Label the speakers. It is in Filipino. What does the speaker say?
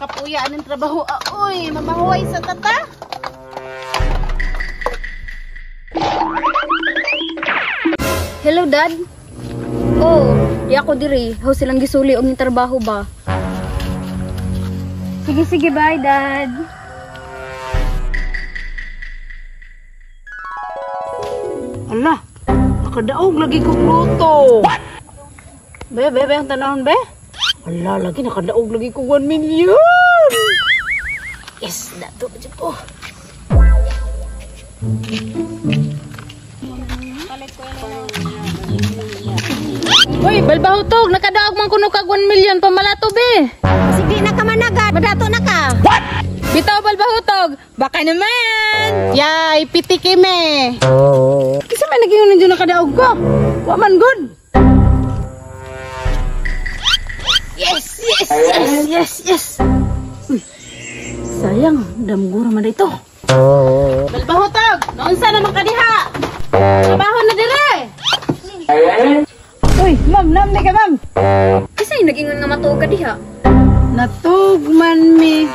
Speaker 1: makapuya ng trabaho. Uy, mamahuay sa tata.
Speaker 2: Hello, Dad. Oh, di ako diri. How silang gisuli og ning trabaho ba? Sige, bye, Dad.
Speaker 1: Ala, nakadaog lagi kong luto. Be, ang tanahon, be? Ala, lagi nakadaog lagi kong 1 million. Yes, dato pa dyan po.
Speaker 2: Uy, balbahutog, nakadaog man kuno kag 1 million pamalato, be.
Speaker 1: Sige na ka managat, madato na ka.
Speaker 2: Bitaw balbahutog, baka naman.
Speaker 1: Yay, pitiki me.
Speaker 2: Kisa may naging nandiyo nakadaog ko. Wa man good.
Speaker 1: Yes.
Speaker 2: Uy, sayang, damgura man dito.
Speaker 1: Balbahutog, naunsa naman ka diha? Trabaho na dire.
Speaker 2: Uy, ma'am, nam ka, ma'am. Kisa yung naging nga matuog ka diha?
Speaker 1: Natugman mi.